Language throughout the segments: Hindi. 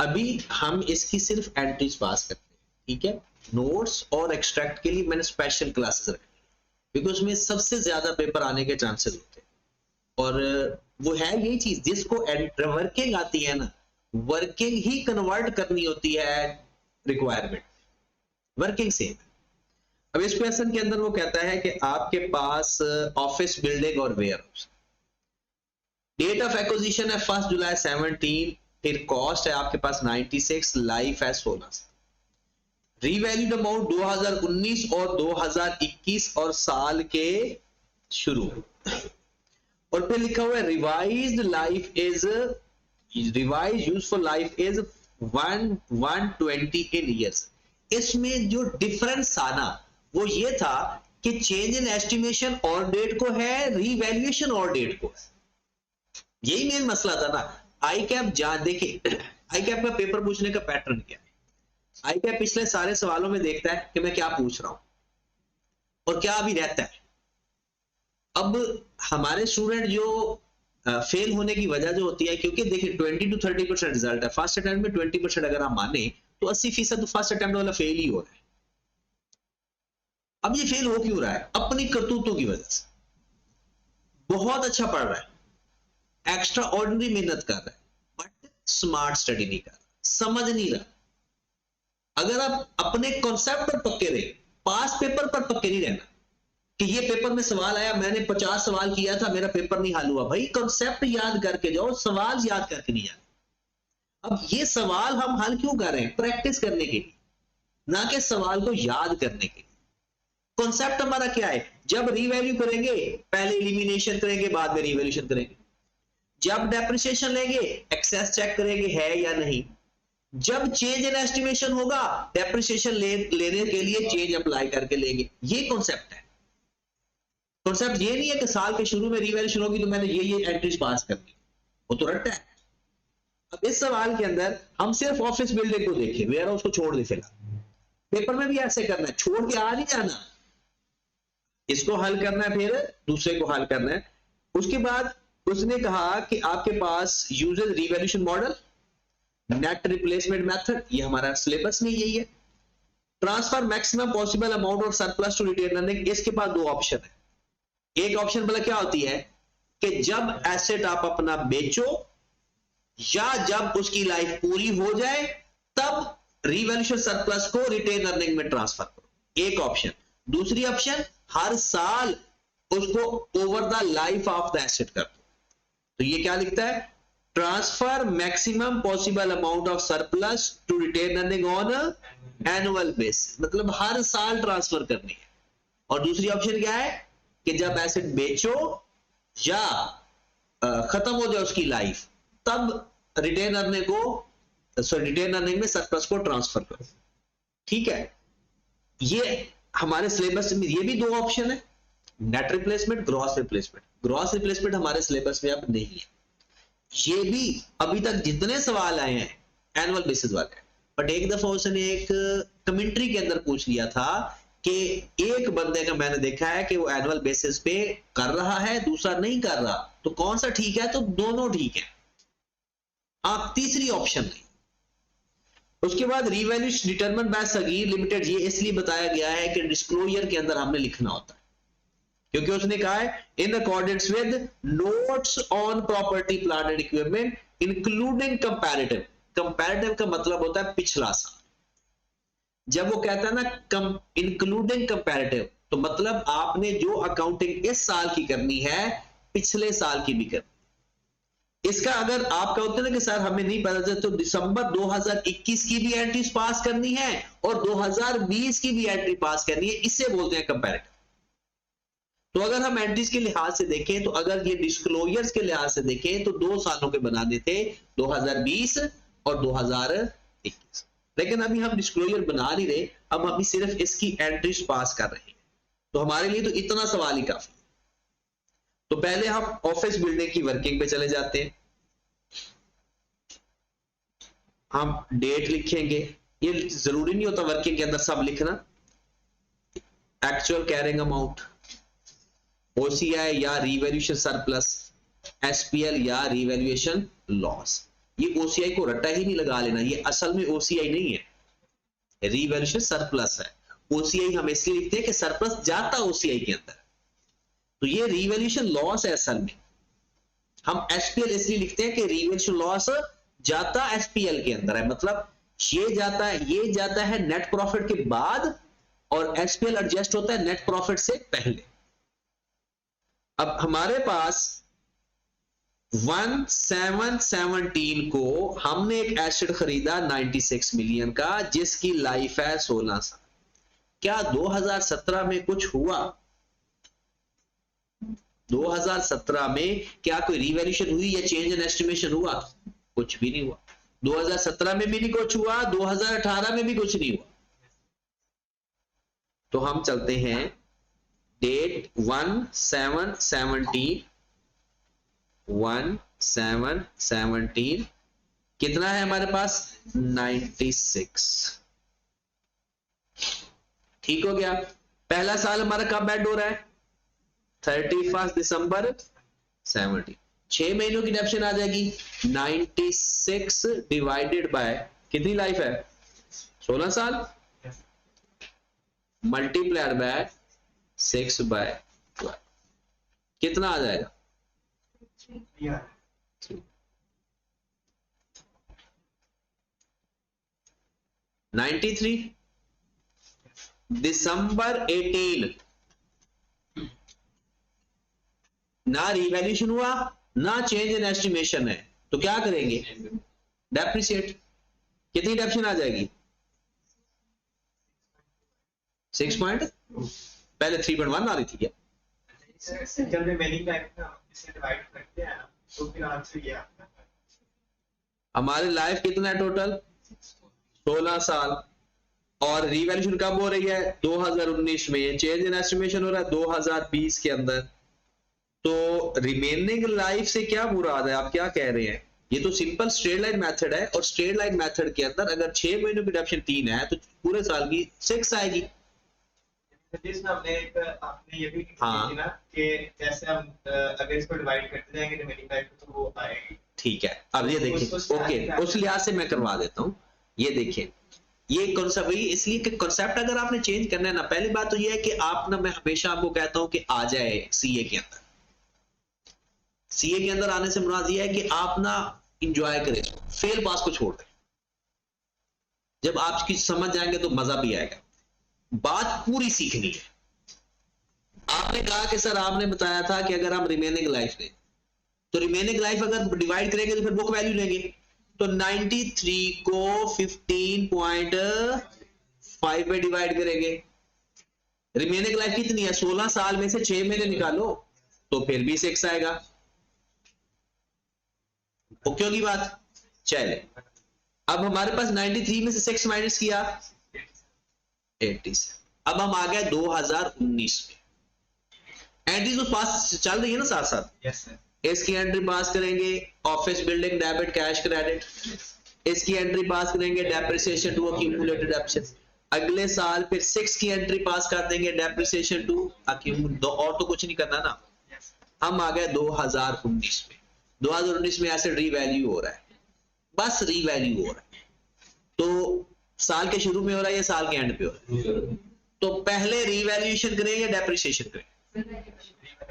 अभी हम इसकी सिर्फ एंट्रीज पास करते हैं, ठीक है। नोट्स और एक्सट्रैक्ट के लिए मैंने स्पेशल क्लासेस रखी, क्योंकि उसमें सबसे ज्यादा पेपर आने के चांसेस होते हैं। और वो है यही चीज, जिसको वर्किंग आती है ना, वर्किंग ही कन्वर्ट करनी होती है रिक्वायरमेंट, वर्किंग से। अब इस क्वेश्चन के अंदर वो कहता है कि आपके पास ऑफिस बिल्डिंग और warehouse, date of acquisition है 1 जुलाई 17, फिर कॉस्ट है आपके पास 96, लाइफ है 16, रीवैल्यूड अमाउंट 2019 और 2021 और साल के शुरू, और फिर लिखा हुआ है revised life is, revise useful life is 120 in years. इसमें जो डिफरेंस था ना वो ये था कि चेंज इन एस्टिमेशन और डेट को है, रीवैल्यूएशन और डेट को है, यही मेन मसला था ना। आई कैप देखिए, आई कैप का पेपर पूछने का पैटर्न क्या है, आई कैप पिछले सारे सवालों में देखता है कि मैं क्या पूछ रहा हूं और क्या अभी रहता है। अब हमारे स्टूडेंट जो फेल होने की वजह जो होती है, क्योंकि देखिए 20 to 30% रिजल्ट है, फर्स्ट अटेम्प्ट में 20% अगर हम माने तो 80% तो फर्स्ट अटेम्प्ट वाला फेल ही हो रहा है। अब ये फेल हो क्यों रहा है? अपनी करतूतों की वजह से। बहुत अच्छा पढ़ रहा है, एक्स्ट्रा ऑर्डिनरी मेहनत कर रहा है, बट स्मार्ट स्टडी नहीं कर रहा, समझ नहीं रहा। अगर आप अपने कॉन्सेप्ट पर पक्के रहे, पास पेपर पर पक्के नहीं रहना कि ये पेपर में सवाल आया, मैंने 50 सवाल किया था, मेरा पेपर नहीं हल हुआ। भाई कॉन्सेप्ट याद करके जाओ, सवाल याद करके नहीं जाना। अब ये सवाल हम हल क्यों कर रहे हैं? प्रैक्टिस करने के लिए, ना कि सवाल को याद करने के लिए। कॉन्सेप्ट हमारा क्या है? जब रीवैल्यू करेंगे पहले एलिमिनेशन करेंगे, बाद में रिवैल्यूएशन करेंगे। जब डेप्रिसिएशन लेंगे एक्सेस चेक करेंगे है या नहीं। जब चेंज इन एस्टिमेशन होगा डेप्रिसिएशन लेने के लिए चेंज अप्लाई करके लेंगे। ये कॉन्सेप्ट है। कॉन्सेप्ट ये नहीं है कि साल के शुरू में रिवैल्यूएशन होगी तो मैंने ये एंट्रीज पास करनी, वो तो रट्टा है। अब इस सवाल के अंदर हम सिर्फ ऑफिस बिल्डिंग को देखें, वेयर हाउस को छोड़ दे। फिलहाल पेपर में भी ऐसे करना है, छोड़ के आ नहीं जाना, इसको हल करना है फिर दूसरे को हल करना है। उसके बाद उसने कहा कि आपके पास uses revaluation model, net replacement method, ये हमारा सिलेबस में यही है। Transfer maximum possible amount of surplus to retain earning, इसके पास दो ऑप्शन है। एक ऑप्शन मतलब क्या होती है कि जब एसेट आप अपना बेचो या जब उसकी लाइफ पूरी हो जाए तब रिवैल्यूएशन सरप्लस को रिटेन अर्निंग में ट्रांसफर करो, एक ऑप्शन। दूसरी ऑप्शन हर साल उसको over the life of the asset कर दो। तो ये क्या लिखता है? Transfer maximum possible amount of surplus to retain earning on annual basis, मतलब हर साल ट्रांसफर करनी है। और दूसरी ऑप्शन क्या है कि जब एसेट बेचो या खत्म हो जाए उसकी लाइफ तब रिटेन अर्निंग में सरप्लस को ट्रांसफर करो। ठीक है, ये हमारे सिलेबस में ये भी दो ऑप्शन है, net replacement, gross replacement. Gross replacement हमारे सिलेबस में अब नहीं है। ये भी अभी तक जितने सवाल आए हैं एनुअल बेसिस वाले, बट एक दफा उसने एक कमेंट्री के अंदर पूछ लिया था कि एक बंदे का मैंने देखा है कि वो एनुअल बेसिस पे कर रहा है, दूसरा नहीं कर रहा, तो कौन सा ठीक है? तो दोनों ठीक है, आप तीसरी ऑप्शन नहीं। उसके बाद revaluation determined by Sagir limited, ये इसलिए बताया गया है कि डिस्क्लोजर के अंदर हमने लिखना होता है, क्योंकि उसने कहा है in accordance with notes on property plant and equipment including comparative. Comparative का मतलब होता है पिछला साल। जब वो कहता है ना इंक्लूडिंग कंपैरेटिव, तो मतलब आपने जो अकाउंटिंग इस साल की करनी है पिछले साल की भी करनी। इसका अगर आपका होता है ना कि सर हमें नहीं पता चलता, तो दिसंबर 2021 की भी एंट्रीज पास करनी है और 2020 की भी एंट्री पास करनी है, इससे बोलते हैं कंपैरेटिव। तो अगर हम एंट्रीज के लिहाज से देखें, तो अगर ये डिस्क्लोजर्स के लिहाज से देखें तो 2 सालों के बना देते, 2020 और 2021। लेकिन अभी हम डिस्क्लोजर बना नहीं रहे, हम अभी सिर्फ इसकी एंट्रीज पास कर रहे हैं, तो हमारे लिए तो इतना सवाल ही काफी। तो पहले हम ऑफिस बिल्डिंग की वर्किंग पे चले जाते हैं। हम डेट लिखेंगे, ये जरूरी नहीं होता वर्किंग के अंदर सब लिखना। एक्चुअल कैरिंग अमाउंट, ओसीआई या रिवैल्यूएशन सरप्लस, एसपीएल या रिवैल्यूएशन लॉस। ये ओसीआई को रट्टा ही नहीं लगा लेना, ये असल में ओसीआई नहीं है, रिवैल्यूएशन सरप्लस है। ओसीआई हम इसलिए लिखते हैं कि सरप्लस जाता ओसीआई के अंदर, तो ये रिवैल्यूएशन लॉस है असल में। हम एसपीएल इसलिए लिखते हैं कि रिवैल्यूएशन लॉस जाता एसपीएल के अंदर है, मतलब ये जाता है नेट प्रॉफिट के बाद और एसपीएल एडजस्ट होता है नेट प्रॉफिट से पहले। अब हमारे पास 1717 को हमने एक एसेट खरीदा 96 मिलियन का, जिसकी लाइफ है 16 साल। क्या 2017 में कुछ हुआ? 2017 में क्या कोई रिवैल्यूएशन हुई या चेंज इन एस्टिमेशन हुआ? कुछ भी नहीं हुआ। 2017 में भी नहीं कुछ हुआ, 2018 में भी कुछ नहीं हुआ। तो हम चलते हैं डेट 1717 कितना है हमारे पास? 96। ठीक हो गया। पहला साल हमारा कब ऐड हो रहा है? 31 दिसंबर 70। 6 महीनों की डेप्शन आ जाएगी। 96 डिवाइडेड बाय कितनी लाइफ है? 16 साल, मल्टीप्लाइड बाय 6/12 कितना आ जाएगा? 93। दिसंबर 18 ना रिवैल्यूएशन हुआ ना चेंज इन एस्टिमेशन है, तो क्या करेंगे? डेप्रिसिएट। कितनी डेप्शन आ जाएगी? 6 पॉइंट, पहले 3.1 आ रही थी क्या? जब रिमेनिंग लाइफ ना इसे डिवाइड करते हैं तो फिर आंसर ये आता है। हमारी लाइफ कितना है टोटल? 16 साल। और रिवैल्यूएशन कब हो रही है? 2019 में। चेंज इन एस्टिमेशन हो रहा है 2020 के अंदर। तो रिमेनिंग लाइफ से क्या मुराद है? आप क्या कह रहे हैं? ये तो सिंपल स्ट्रेट लाइन मेथड है, और स्ट्रेट लाइन मेथड के अंदर अगर 6 महीनों की डेप्शन 3 है तो पूरे साल की 6 आएगी। आपने ये भी हाँ, ना कि जैसे हम अगर इसको डिवाइड करते जाएंगे रिमेनिंग लाइफ तो वो आएगी। ठीक है। अब ये देखिए, ओके, उस लिहाज से मैं करवा देता हूं। ये देखिए, ये कॉन्सेप्ट वही, इसलिए कि कॉन्सेप्ट अगर आपने चेंज करना है ना, पहली बात तो ये है कि आप ना, मैं हमेशा आपको कहता हूं कि आ जाए सीए के अंदर। सीए के अंदर आने से मुराद ये है कि आप ना इंजॉय करें, फेल पास को छोड़ दें। जब आप इसकी समझ जाएंगे तो मजा भी आएगा। बात पूरी सीखनी है। आपने कहा कि सर आपने बताया था कि अगर हम रिमेनिंग लाइफ लें तो रिमेनिंग लाइफ अगर डिवाइड करेंगे तो फिर बुक वैल्यू लेंगे। तो 93 को 15.5 में डिवाइड करेंगे। रिमेनिंग लाइफ कितनी है? 16 साल में से 6 महीने निकालो तो फिर भी 6 आएगा। ओके होगी बात? चले, अब हमारे पास 93 में से 6 माइनस किया 80 से। अब हम आ गए 2019 में। एंट्री तो पास चल रही है ना साथ साथ। Yes sir. इसकी एंट्री पास करेंगे, office building debit cash credit. इसकी एंट्री पास करेंगे, डेप्रिसिएशन टू अक्यूमुलेटेड एसेट्स। अगले साल फिर 6 की एंट्री पास कर देंगे, डेप्रिसिएशन टू अक्यूमुलेटेड। और तो कुछ नहीं करना ना। हम आ गए 2019 में। 2019 में एसेट रीवैल्यू हो रहा है, बस रीवैल्यू हो रहा है। तो साल के शुरू में हो रहा है या साल के एंड पे हो रहा है? तो पहले रीवैल्यूएशन करें या डेप्रिसिएशन करें?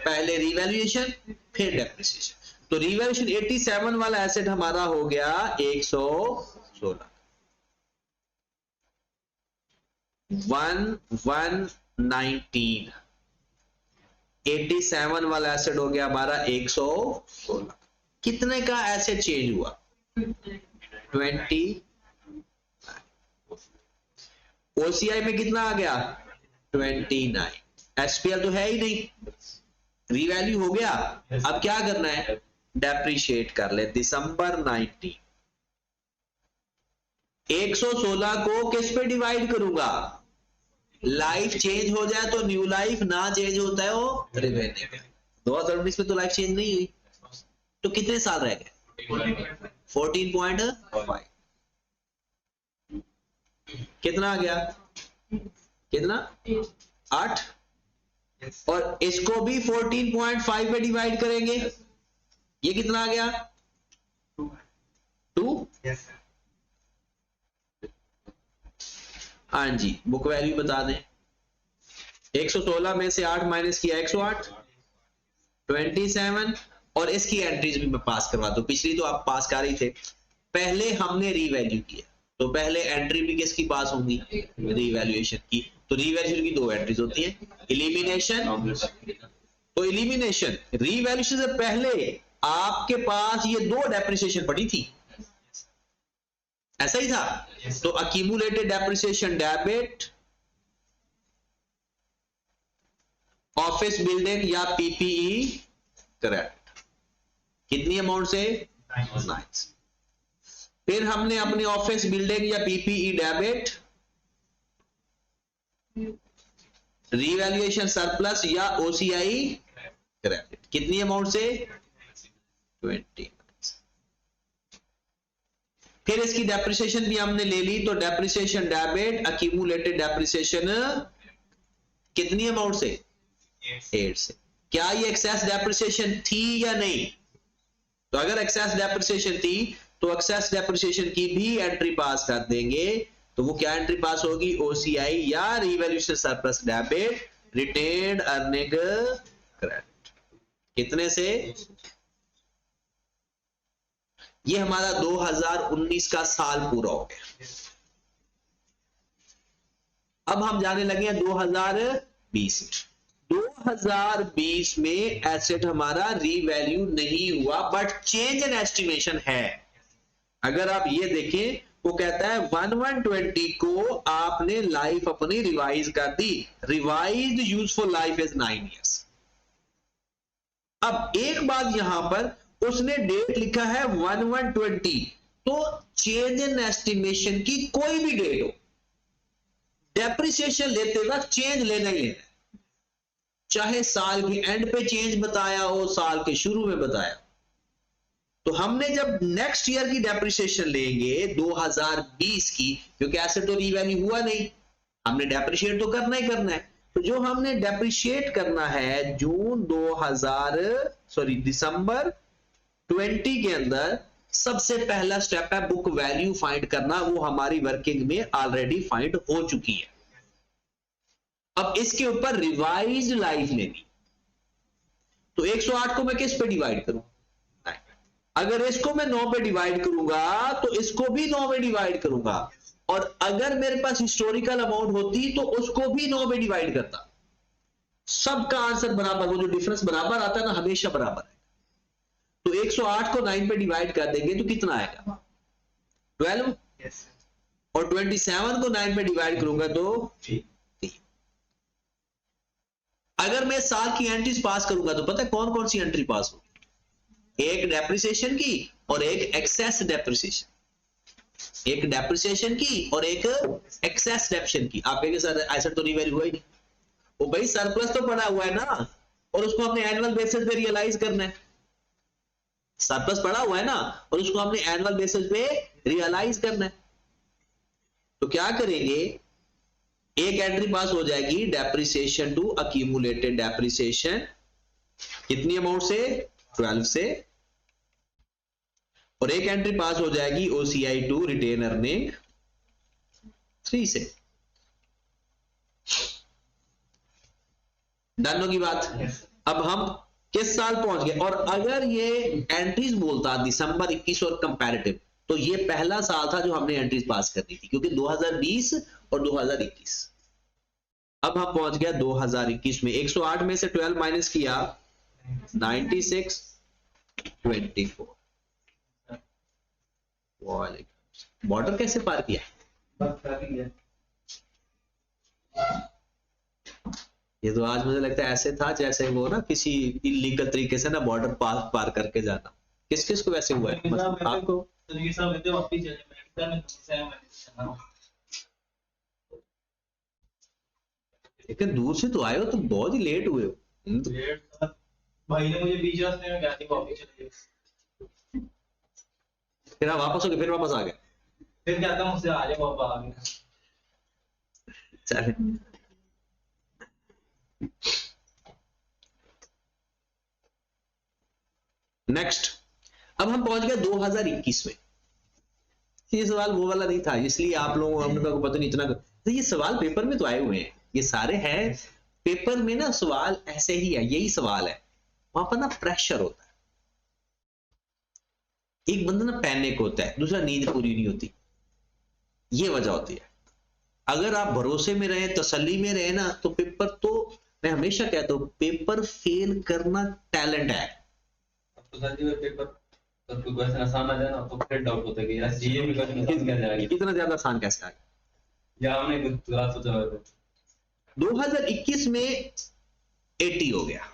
पहले रीवैल्यूएशन फिर डेप्रिसिएशन। तो रीवैल्यूएशन 87 वाला एसेट हमारा हो गया 116। 1119 87 वाला एसेट हो गया हमारा 116। कितने का एसेट चेंज हुआ? 20। ओसीआई में कितना आ गया? 29। एसपीएल तो है ही नहीं, रीवैल्यू हो गया। अब क्या करना है? डेप्रिशिएट कर ले। दिसंबर 90। 116 को किस पे डिवाइड करूंगा? लाइफ चेंज हो जाए तो न्यू लाइफ, ना चेंज होता है वो रिमेनिंग। 2019 में तो लाइफ चेंज नहीं हुई, तो कितने साल रह गए? 14.5। कितना आ गया? कितना? 8। और इसको भी 14.5 में डिवाइड करेंगे, ये कितना आ गया? Yes sir. हाँ जी, बुक वैल्यू बता दें। 116 में से 8 माइनस किया 108, 27, और इसकी एंट्रीज भी मैं पास करवा दूं। पिछली तो आप पास कर ही थे, पहले हमने रीवैल्यू किया तो पहले एंट्री भी किसकी पास होगी, रीवैल्यूएशन की। तो रीवैल्यूएशन की दो एंट्रीज होती है, एलिमिनेशन। तो एलिमिनेशन रीवैल्यूएशन से पहले आपके पास ये दो डेप्रिसिएशन पड़ी थी, ऐसा ही था। तो accumulated depreciation debit, office building या पीपीई करेक्ट, कितनी अमाउंट से 9। फिर हमने अपनी ऑफिस बिल्डिंग या पीपीई डेबिट, रीवैल्यूएशन सरप्लस या ओसीआई क्रेडिट, कितनी अमाउंट से 20। फिर इसकी डेप्रिसिएशन भी हमने ले ली, तो डेप्रिसिएशन डेबिट अक्यूमुलेटेड डेप्रिसिएशन कितनी अमाउंट से 8 से। क्या ये एक्सेस डेप्रिसिएशन थी या नहीं? तो अगर एक्सेस डेप्रिसिएशन थी तो एक्सेस डेप्रिसिएशन की भी एंट्री पास कर देंगे। तो वो क्या एंट्री पास होगी, ओसीआई या revaluation surplus debit retained earning credit, कितने से। ये हमारा 2019 का साल पूरा हो गया। अब हम जाने लगे हैं 2020। 2020 में एसेट हमारा रीवैल्यू नहीं हुआ बट चेंज इन एस्टिमेशन है। अगर आप ये देखें, वो कहता है 1120 को आपने लाइफ अपनी रिवाइज कर दी, revised useful life is 9 years. अब एक बात यहां पर उसने डेट लिखा है 1120, तो चेंज इन एस्टिमेशन की कोई भी डेट हो, डेप्रिसिएशन लेते वक्त चेंज लेना ही लेना, चाहे साल के एंड पे चेंज बताया हो, साल के शुरू में बताया। तो हमने जब नेक्स्ट ईयर की डेप्रिसिएशन लेंगे 2020 की, क्योंकि एसेट तो रीवैल्यू हुआ नहीं, हमने डेप्रिशिएट तो करना ही करना है। तो जो हमने डेप्रिशिएट करना है दिसंबर 20 के अंदर, सबसे पहला स्टेप है बुक वैल्यू फाइंड करना। वो हमारी वर्किंग में ऑलरेडी फाइंड हो चुकी है। अब इसके ऊपर रिवाइज लाइफ लेनी। तो 108 को मैं किस पे डिवाइड करूं, अगर इसको मैं 9 पे डिवाइड करूंगा तो इसको भी 9 पे डिवाइड करूंगा, और अगर मेरे पास हिस्टोरिकल अमाउंट होती तो उसको भी 9 पे डिवाइड करता। सबका आंसर बराबर, वो जो डिफरेंस बराबर आता है ना, हमेशा बराबर है। तो 108 को 9 पे डिवाइड कर देंगे तो कितना आएगा 12, और 27 को 9 पे डिवाइड करूंगा तो 3। अगर मैं साल की एंट्रीज पास करूंगा तो पता है कौन कौन सी एंट्री पास होगी, एक डेप्रिसिएशन की और एक एक्सेस डेप्रिसिएशन, एक डेप्रिसिएशन की और एक एक्सेस डेप्रिसिएशन की। आप कहेंगे सर एसेट तो रिवैल्यू हुआ ही नहीं। वो भाई सरप्लस तो पड़ा हुआ है ना, और उसको हमने एनुअल बेसिस पे रियलाइज करना है। सरप्लस पड़ा हुआ है ना, और उसको हमने एनुअल बेसिस पे रियलाइज करना है। तो क्या करेंगे, एक एंट्री पास हो जाएगी डेप्रिसिएशन टू अक्यूमुलेटेड डेप्रिसिएशन, कितनी अमाउंट से 12 से, और एक एंट्री पास हो जाएगी ओसीआई टू रिटेन अर्निंग 3 से। डन होगी बात। अब हम किस साल पहुंच गए, और अगर ये एंट्रीज बोलता दिसंबर 21 और कंपैरेटिव, तो ये पहला साल था जो हमने एंट्रीज पास करनी थी, क्योंकि 2020 और 2021। अब हम पहुंच गया 2021 में। 108 में से 12 माइनस किया 96, 24। बॉर्डर कैसे पार किया, ये तो आज मुझे लगता है ऐसे था जैसे वो ना किसी इलीगल तरीके से ना बॉर्डर पार करके जाना। किस किस को वैसे हुआ है, मतलब आपको? लेकिन दूर से तो आए हो, तुम बहुत ही लेट हुए हो। भाई ने मुझे बीच रास्ते में गाड़ी वापस चले गए, फिर आप वापस हो गए, फिर वापस आ गए। फिर कहता हूँ मुझसे आ जाए, वापस आ गए। चले नेक्स्ट। अब हम पहुंच गए 2021 में। ये सवाल वो वाला नहीं था, इसलिए आप लोगों को हमने कहा पता नहीं इतना तो ये सवाल पेपर में तो आए हुए हैं, ये सारे हैं पेपर में ना, सवाल ऐसे ही है, यही सवाल है। वहां पर ना प्रेशर होता है, एक बंदा ना पैनिक होता है, दूसरा नींद पूरी नहीं होती, ये वजह होती है। अगर आप भरोसे में रहे, तसल्ली में रहे ना, तो पेपर तो मैं हमेशा कहता हूं पेपर फेल करना टैलेंट है। अब तो सर जी में पेपर तो कोई क्वेश्चन आसान आ जाए ना तो फिर डाउट होता है कि यार ये भी क्वेश्चन आसान कैसे आ गया, इतना ज्यादा आसान कैसे आ गया। या हमने कुछ गलत सोचा हुआ था। 2021 में 80 हो गया,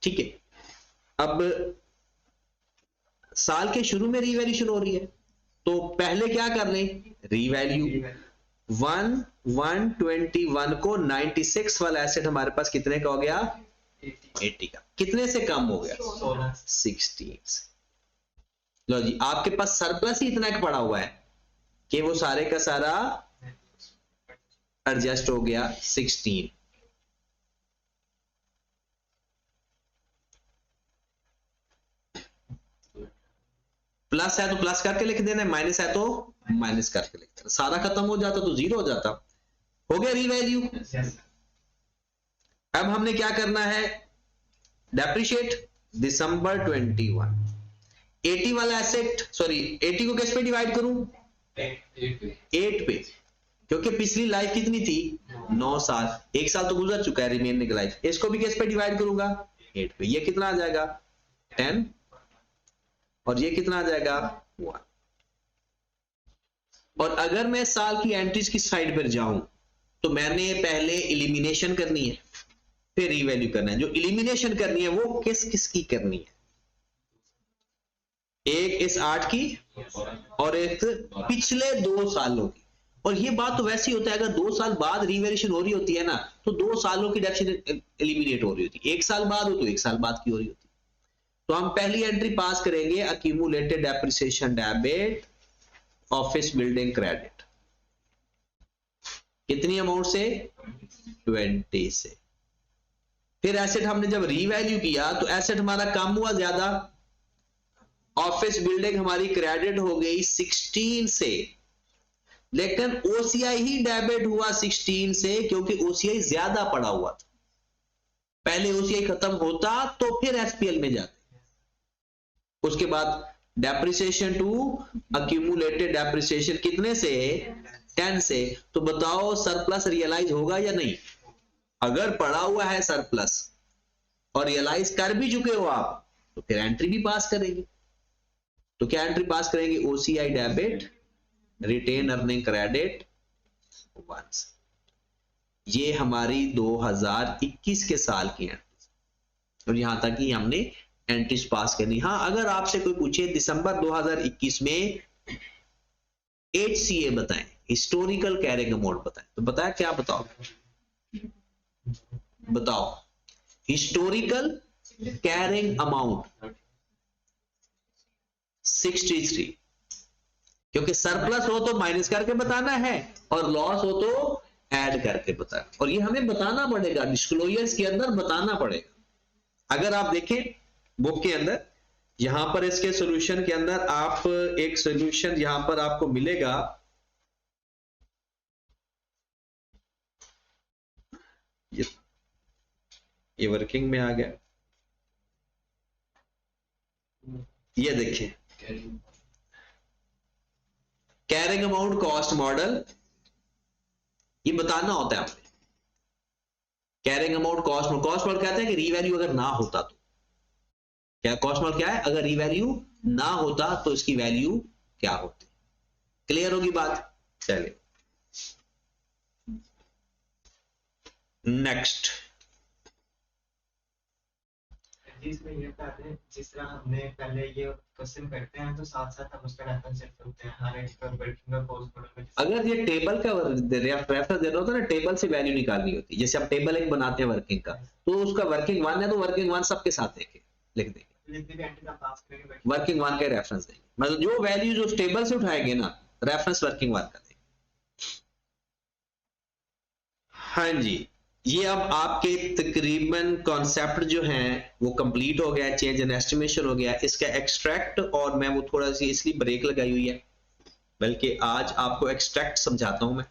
ठीक है। अब साल के शुरू में रीवैल्यूएशन हो रही है, तो पहले क्या कर लें, रीवैल्यू 121 को 96 वाला एसेट हमारे पास कितने का हो गया, 80 का। कितने से कम हो गया, 16 से। लो जी, आपके पास सरप्लस ही इतना का पड़ा हुआ है कि वो सारे का सारा एडजस्ट हो गया 16। प्लस है तो प्लस करके लिख देना, माइनस है तो माइनस करके लिख देना, सारा खत्म हो जाता तो जीरो हो जाता। हो गया रीवैल्यू। अब हमने क्या करना है, डेप्रिशिएट दिसंबर 21। 80 वाला एसेट, सॉरी 80 को किस पे डिवाइड करूं, 8 पे, क्योंकि पिछली लाइफ कितनी थी, 9 साल, 1 साल तो गुजर चुका है रिमेनिंग लाइफ। इसको भी किस पे डिवाइड करूंगा, 8 पे। ये कितना आ जाएगा 10 और ये कितना आ जाएगा 1। और अगर मैं साल की एंट्रीज की साइड पर जाऊं तो मैंने पहले इलिमिनेशन करनी है, फिर रीवैल्यू करना है। जो इलिमिनेशन करनी है वो किस किस की करनी है, एक इस 8 की और एक पिछले 2 सालों की। और ये बात तो वैसी होता है, अगर 2 साल बाद रीवैल्यूएशन हो रही होती है ना, तो 2 सालों की डेप्रिसिएशन एलिमिनेट हो रही होती है। 1 साल बाद हो तो 1 साल बाद की हो रही होती है। तो हम पहली एंट्री पास करेंगे, accumulated depreciation debit office building credit, कितनी अमाउंट से, 20 से। फिर एसेट हमने जब रीवैल्यू किया तो एसेट हमारा कम हुआ ज्यादा, ऑफिस बिल्डिंग हमारी क्रेडिट हो गई 16 से, लेकिन ओसीआई ही डेबिट हुआ 16 से, क्योंकि ओसीआई ज्यादा पड़ा हुआ था। पहले ओसीआई खत्म होता तो फिर एसपीएल में जाते। उसके बाद डेप्रिसिएशन टू अक्यूमुलेटेड डेप्रिसिएशन कितने से, 10 से। तो बताओ सरप्लस रियलाइज होगा या नहीं। अगर पड़ा हुआ है सरप्लस और रियलाइज कर भी चुके हो आप, तो फिर एंट्री भी पास करेंगे। तो क्या एंट्री पास करेंगे, OCI debit retain earning credit 1। ये हमारी 2021 के साल की एंट्री, और यहां तक कि हमने एंट्रीज पास करनी। हाँ, अगर आपसे कोई पूछे दिसंबर 2021 में HCA बताएं, हिस्टोरिकल कैरिंग अमाउंट बताएं, तो बताया क्या, बताओ बताओ, हिस्टोरिकल कैरिंग अमाउंट 63, क्योंकि सरप्लस हो तो माइनस करके बताना है और लॉस हो तो ऐड करके बताना। और ये हमें बताना पड़ेगा, डिस्क्लोजर्स के अंदर बताना पड़ेगा। अगर आप देखें बुक के अंदर, यहां पर इसके सॉल्यूशन के अंदर आप एक सॉल्यूशन यहां पर आपको मिलेगा, ये वर्किंग में आ गया, ये देखिए कैरिंग अमाउंट कॉस्ट मॉडल, ये बताना होता है आपने। कैरिंग अमाउंट कॉस्ट मॉडल कहते हैं कि रीवैल्यू अगर ना होता तो क्या, कॉस्ट मॉडल क्या है, अगर रीवैल्यू ना होता तो इसकी वैल्यू क्या होती। क्लियर होगी बात। चलिए नेक्स्ट, जिसमें ये कहते हैं, जिस तरह हमने पहले ये क्वेश्चन करते हैं तो साथ साथ हम उसका रेफरेंस चेक करते हैं हर एक वर्किंग का कोर्स मॉडल में। अगर ये टेबल का रेफरेंस देना होता है ना, टेबल से वैल्यू निकालनी होती है। जैसे आप टेबल एक बनाते हैं वर्किंग का, तो उसका वर्किंग 1 है तो वर्किंग 1 सबके साथ लिख देंगे, वर्किंग 1 के रेफरेंस देंगे, मतलब जो वैल्यू जो टेबल से उठाएंगे ना, रेफरेंस वर्किंग 1 का देंगे। हाँ जी, ये अब आपके तकरीबन कॉन्सेप्ट जो हैं वो कंप्लीट हो गया, चेंज एंड एस्टिमेशन हो गया। इसका एक्सट्रैक्ट और मैं वो थोड़ा सी इसलिए ब्रेक लगाई हुई है बल्कि आज आपको एक्सट्रैक्ट समझाता हूं मैं।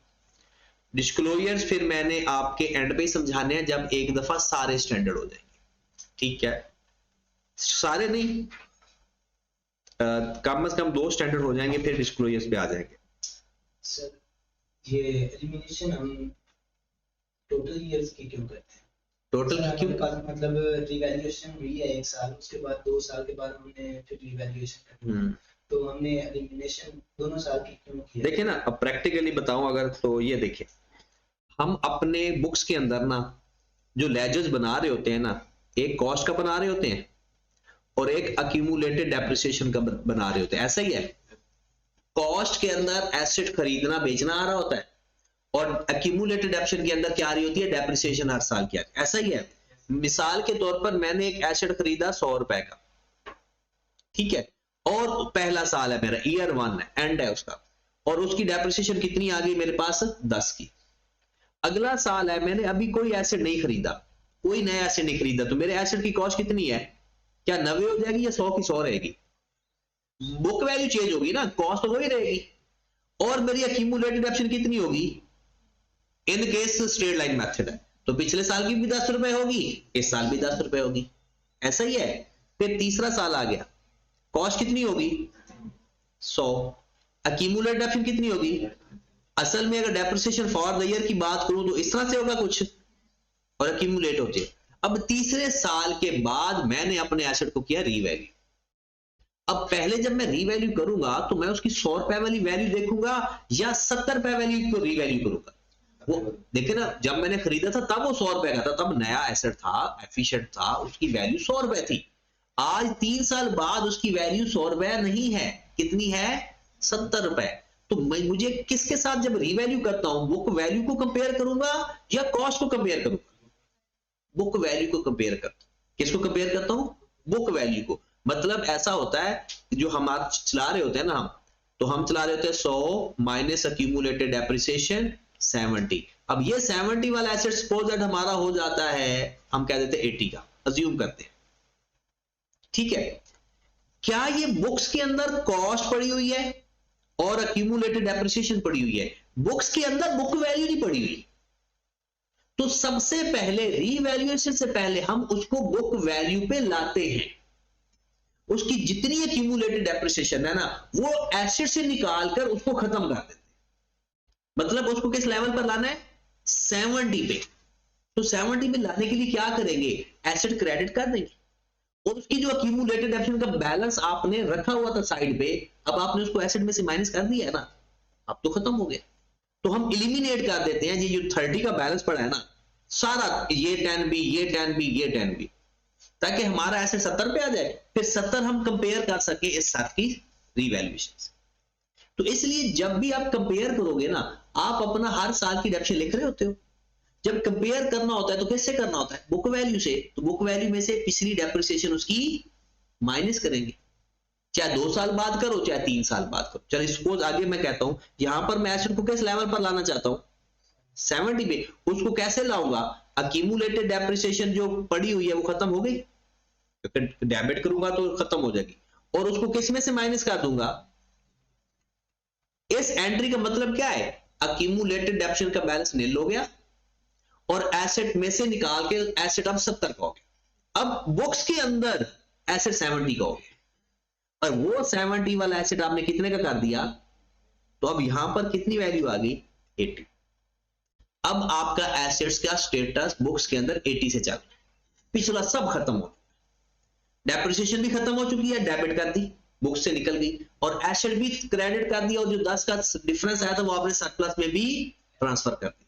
डिस्क्लोजर्स फिर मैंने आपके एंड पे समझाने हैं जब एक दफा सारे स्टैंडर्ड हो जाएंगे, ठीक है? सारे नहीं, कम से कम 2 स्टैंडर्ड हो जाएंगे, फिर डिस्क्लोजर्स पे आ जाएंगे। सर ये एलिमिनेशन हम टोटल ईयर्स की क्यों करते हैं? टोटल सर, क्यों? हमारे पास मतलब रिवैल्यूएशन हुई है 1 साल, उसके बाद 2 साल के बाद हमने फिर रिवैल्यूएशन करनी, तो हमने एलिमिनेशन दोनों साल की क्यों किया? देखिए ना, अब प्रैक्टिकली बताऊं अगर, तो ये देखिए, हम अपने बुक्स के अंदर ना जो लेजर्स बना रहे होते हैं ना, एक कॉस्ट का बना रहे होते हैं और एक अक्यूमुलेटेड डेप्रिसिएशन का बना रहे होते हैं, ऐसा ही है। कॉस्ट के अंदर एसेट खरीदना बेचना आ रहा होता है और अक्यूमुलेटेड डेप्रिसिएशन के अंदर क्या आ रही होती है? डेप्रिसिएशन हर साल की आ रही है, ऐसा ही है। मिसाल के तौर पर मैंने एक एसेट खरीदा 100 रुपए का, ठीक है, और पहला साल है मेरा, ईयर 1 है, एंड है उसका, और उसकी डेप्रिसिएशन कितनी आ गई मेरे पास? 10 की। अगला साल है, मैंने अभी कोई एसेट नहीं खरीदा, कोई नया एसेट नहीं खरीदा, तो मेरे एसेट की कॉस्ट कितनी है? क्या 90 हो जाएगी या 100 की 100 रहेगी? बुक वैल्यू चेंज होगी ना, कॉस्ट तो वही रहेगी। और मेरी अक्यूमुलेटेड डेप्रिसिएशन कितनी होगी? In case straight line method है तो पिछले साल की भी 10 रुपए होगी, इस साल भी 10 रुपए होगी, ऐसा ही है। फिर तीसरा साल आ गया, कॉस्ट कितनी होगी? 100। अक्यूमुलेटेड डेप्रिसिएशन कितनी होगी? असल में अगर डेप्रिसिएशन फॉर द ईयर की बात करूं तो इस तरह से होगा कुछ, और अक्यूमुलेट होती है। अब तीसरे साल के बाद मैंने अपने एसेट को किया रीवैल्यू। अब पहले जब मैं रीवैल्यू करूंगा तो मैं उसकी 100 रुपए वाली वैल्यू देखूंगा या 70 रुपए वैल्यू को रीवैल्यू करूंगा? वो देखिए ना, जब मैंने खरीदा था तब वो 100 रुपए का था, तब नया एसेट था, एफिशिएंट था, उसकी वैल्यू 100 रुपए थी। आज 3 साल बाद उसकी वैल्यू 100 रुपए नहीं है, कितनी है? 70 रुपए। तो मुझे किसके साथ जब रीवैल्यू करता हूं, बुक वैल्यू को कंपेयर करूंगा या कॉस्ट को कंपेयर करूंगा? बुक वैल्यू को कंपेयर करता हूं। किसको कंपेयर करता हूं? बुक वैल्यू को। मतलब ऐसा होता है, जो हम आज चला रहे होते हैं ना, हम चला रहे होते हैं 100 माइनस अक्यूमुलेटेड डेप्रिसिएशन 70। अब ये 70 वाला एसेट सपोज दैट हमारा हो जाता है, हम कह देते हैं 80 का, अज्यूम करते हैं, ठीक है। क्या ये बुक्स के अंदर कॉस्ट पड़ी हुई है और अक्यूमुलेटेड डेप्रिसिएशन पड़ी हुई है? बुक्स के अंदर बुक वैल्यू नहीं पड़ी हुई। तो सबसे पहले रीवैल्यूएशन से पहले हम उसको बुक वैल्यू पे लाते हैं। उसकी जितनी अक्यूमुलेटेड डेप्रिसिएशन है ना, वो एसेट से निकालकर उसको खत्म कर देते हैं। मतलब उसको किस लेवल पर लाना है? 70 पे। तो 70 पे लाने के लिए क्या करेंगे? एसेट क्रेडिट कर देंगे और उसकी जो अक्यूमुलेटेड डेप्रिसिएशन का बैलेंस आपने रखा हुआ था साइड पे, अब आपने उसको एसेट में से माइनस कर दिया है ना, अब तो खत्म हो गया। तो हम इलिमिनेट कर देते हैं ये जो 30 का बैलेंस पड़ा है ना, सारा, ये 10B, ये 10B, ये 10B, ताकि हमारा एसेट 70 पे आ जाए। फिर 70 हम कंपेयर कर सके इस साथ की रीवैल्यूएशन से। तो इसलिए जब भी आप कंपेयर करोगे ना, आप अपना हर साल की डेप्रिसिएशन लिख रहे होते हो। जब कंपेयर करना होता है तो किससे करना होता है? बुक वैल्यू से। तो बुक वैल्यू में से पिछली डेप्रिसिएशन उसकी माइनस करेंगे, चाहे 2 साल बाद करो चाहे 3 साल बाद करो। चलिए सपोज आगे मैं कहता हूं, यहां पर मैं एसेट को किस लेवल पर लाना चाहता हूं? 70 पे। उसको कैसे लाऊंगा? अक्यूमुलेटेड डेप्रिसिएशन जो पड़ी हुई है वो खत्म हो गई, डेबिट करूंगा तो खत्म हो जाएगी, और उसको किस में से माइनस कर दूंगा? इस एंट्री का मतलब क्या है? अक्यूमुलेटेड डेप्रिसिएशन का बैलेंस नील हो गया और एसेट में से निकाल के एसेट अब 70 का हो गया। अब बुक्स के अंदर एसेट 70 का हो गया और वो 70 वाला एसेट आपने कितने का कर दिया? तो अब यहां पर कितनी वैल्यू आ गई? 80। अब आपका एसेट्स का स्टेटस बुक्स के अंदर 80 से चल रहा है, पिछला सब खत्म हो गया, डेप्रिसिएशन भी खत्म हो चुकी है, डेबिट कर दी, बुक्स से निकल गई, और एसेट भी क्रेडिट कर दिया, और जो 10 का डिफरेंस आया था वो आपने सरप्लस में भी ट्रांसफर कर दिया।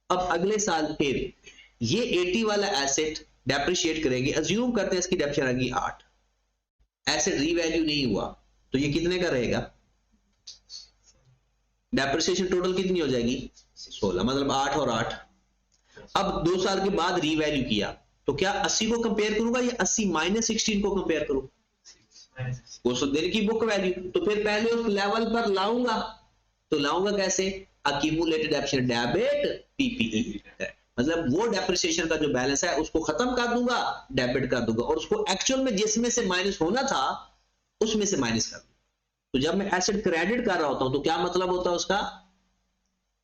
अब अगले साल फिर ये 80 वाला एसेट डेप्रिशिएट करेंगे, अज्यूम करते हैं इसकी डेप्रिसिएशन आएगी 8, एसेट रीवैल्यू नहीं हुआ तो ये कितने का रहेगा? डेप्रिसिएशन टोटल कितनी हो जाएगी? 16, मतलब 8 और 8। अब 2 साल के बाद रीवैल्यू किया तो क्या 80 को कंपेयर करूंगा या 80 माइनस 16 को कंपेयर करूं? उस दिन की बुक वैल्यू। तो फिर पहले उस लेवल पर लाऊंगा, तो लाऊंगा कैसे? अक्यूमुलेटेड डेप्रिसिएशन डेबिट पीपीई, मतलब वो डेप्रिसिएशन का जो बैलेंस है उसको खत्म कर दूंगा, डेबिट कर दूंगा, और उसको एक्चुअल में जिसमें से माइनस होना था उसमें से माइनस कर दूंगा। तो जब मैं एसेट क्रेडिट कर रहा होता हूं तो क्या मतलब होता है उसका,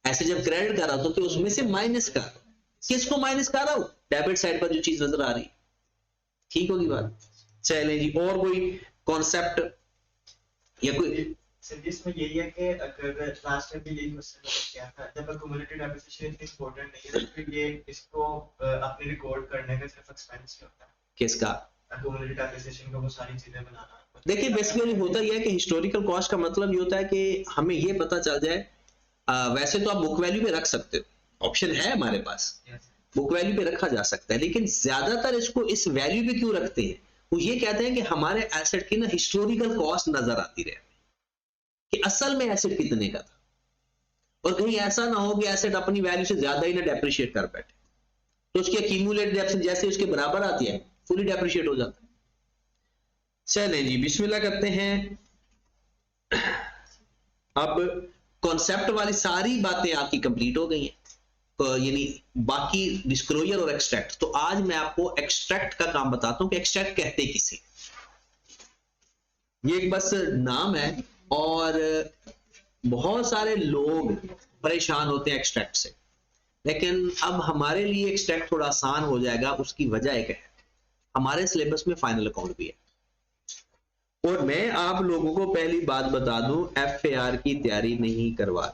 एसेट जब क्रेडिट कर रहा होता हूं तो उसमें से माइनस कर, किसको माइनस कर रहा हूं, डेबिट साइड पर जो चीज नजर आ रही, ठीक होगी बात। चलें जी, और कोई कॉन्सेप्ट या कोई, सर इसमें यही है कि अगर लास्ट में भी यही क्वेश्चन किया था, जब अक्यूमुलेटेड डेप्रिसिएशन इतनी इंपॉर्टेंट नहीं है तो फिर ये इसको अपने रिकॉर्ड करने का सिर्फ एक्सपेंस ही होता है, किसका, अक्यूमुलेटेड डेप्रिसिएशन का वो सारी चीजें बनाना। देखिए बेसिकली होता यह है कि हिस्टोरिकल कॉस्ट का मतलब ये होता है कि हमें ये पता चल जाए, वैसे तो आप बुक वैल्यू पे रख सकते हो, ऑप्शन है हमारे पास, बुक वैल्यू पे रखा जा सकता है, लेकिन ज्यादातर इसको इस वैल्यू पे क्यों रखते हैं, वो ये कहते हैं कि हमारे एसेट की ना हिस्टोरिकल कॉस्ट नजर आती रहे कि असल में एसेट कितने का था, और कहीं ऐसा ना हो कि एसेट अपनी वैल्यू से ज्यादा ही ना डेप्रिशिएट कर बैठे, तो उसकी एक्यूमुलेटेड डेप्रिसिएशन जैसे उसके बराबर आती है फुली डेप्रिशिएट हो जाता है। चलें जी, बिस्मिल्लाह करते हैं। अब कॉन्सेप्ट वाली सारी बातें आपकी कंप्लीट हो गई हैं, तो यानी बाकी डिस्क्लोजर और एक्सट्रैक्ट। तो आज मैं आपको एक्सट्रैक्ट का काम बताता हूं कि एक्सट्रैक्ट कहते किसे, ये एक बस नाम है, और बहुत सारे लोग परेशान होते हैं एक्सट्रैक्ट से, लेकिन अब हमारे लिए एक्सट्रैक्ट थोड़ा आसान हो जाएगा। उसकी वजह एक है, हमारे सिलेबस में फाइनल अकाउंट भी है, और मैं आप लोगों को पहली बात बता दूं, FAR की तैयारी नहीं करवा,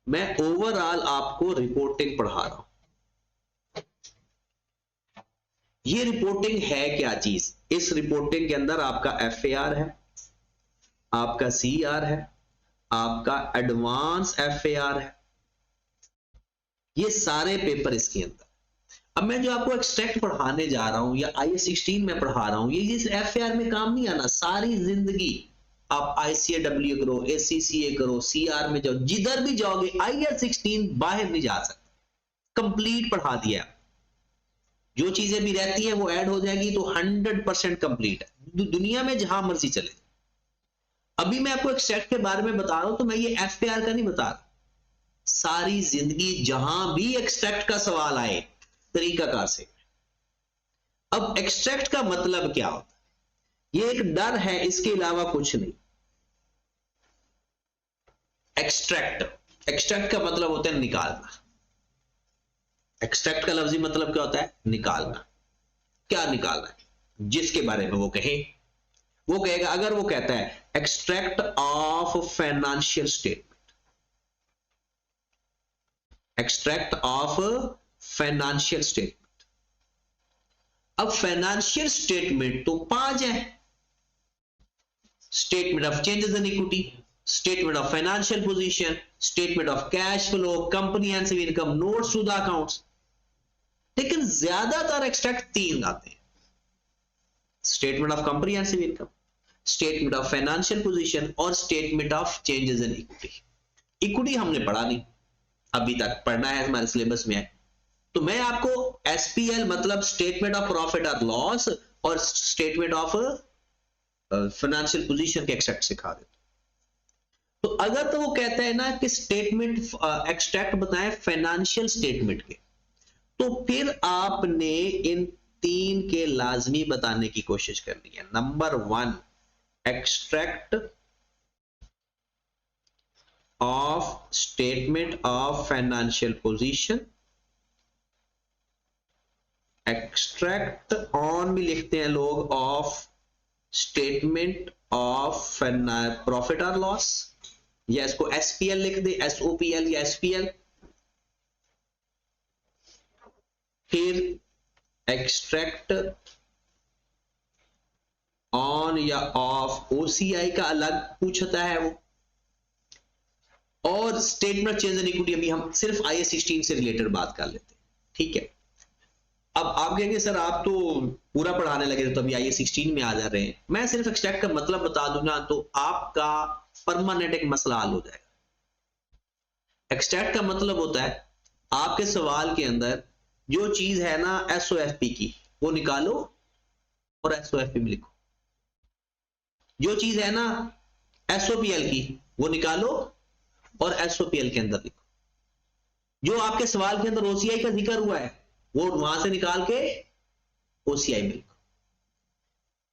मैं ओवरऑल आपको रिपोर्टिंग पढ़ा रहा हूं। ये रिपोर्टिंग है क्या चीज, इस रिपोर्टिंग के अंदर आपका FAR है, आपका CR है, आपका एडवांस FAR है, ये सारे पेपर इसके अंदर। अब मैं जो आपको एक्सट्रैक्ट पढ़ाने जा रहा हूं या IAS 16 में पढ़ा रहा हूं, ये जिस FAR में काम नहीं आना, सारी जिंदगी आप ICAW करो, ACCA करो, CR में जाओ, जिधर भी जाओगे IAS 16 बाहर नहीं जा सकते, कंप्लीट पढ़ा दिया। जो चीजें भी रहती हैं वो ऐड हो जाएगी, तो 100% कंप्लीट है, दुनिया में जहां मर्जी चले। अभी मैं आपको एक्सट्रैक्ट के बारे में बता रहा हूं, तो मैं ये FAR का नहीं बता रहा, सारी जिंदगी जहां भी एक्सट्रैक्ट का सवाल आए तरीकाकार से। अब एक्सट्रैक्ट का मतलब क्या होता है, ये एक डर है, इसके अलावा कुछ नहीं। एक्सट्रैक्ट का मतलब होता है निकालना। एक्सट्रैक्ट का लफ्जी मतलब क्या होता है, निकालना। क्या निकालना है, जिसके बारे में वो कहे, वो कहेगा, अगर वो कहता है extract of financial statement, extract of financial statement. अब फाइनेंशियल स्टेटमेंट तो 5 है, statement of changes in equity, statement of financial position, statement of cash flow, comprehensive income, notes to the accounts, लेकिन ज्यादातर एक्सट्रैक्ट 3 आते हैं, statement of comprehensive income, statement of financial position और statement of changes in equity. Equity हमने पढ़ा नहीं, अभी तक पढ़ना है, हमारे सिलेबस में है। तो मैं आपको SPL मतलब स्टेटमेंट ऑफ प्रॉफिट और लॉस और स्टेटमेंट ऑफ फाइनेंशियल पोजीशन के एक्सट्रैक्ट सिखा देता हूं। तो अगर तो वो कहता है ना कि स्टेटमेंट एक्सट्रैक्ट बताएं फाइनेंशियल स्टेटमेंट के, तो फिर आपने इन 3 के लाजमी बताने की कोशिश करनी है। Number 1, extract of statement of financial position, extract on भी लिखते हैं लोग ऑफ स्टेटमेंट ऑफ प्रॉफिट और लॉस, या इसको SPL लिख दे, SOPL या SPL। फिर एक्सट्रैक्ट ऑन या ऑफ OCI का अलग पूछता है वो, और स्टेटमेंट चेंज इन इक्विटी अभी हम सिर्फ IAS 16 से रिलेटेड बात कर लेते हैं, ठीक है। अब आप कहेंगे सर आप तो पूरा पढ़ाने लगे थे तो अभी IAS 16 में आ जा रहे हैं। मैं सिर्फ एक्सट्रैक्ट का मतलब बता दूंगा तो आपका परमानेंट एक मसला हल हो जाएगा। एक्सट्रैक्ट का मतलब होता है आपके सवाल के अंदर जो चीज है ना SOFP की, वो निकालो और SOFP में लिखो। जो चीज है ना SOPL की, वो निकालो और SOPL के अंदर लिखो। जो आपके सवाल के अंदर OCI का जिक्र हुआ है, वो वहां से निकाल के OCI में लिखो।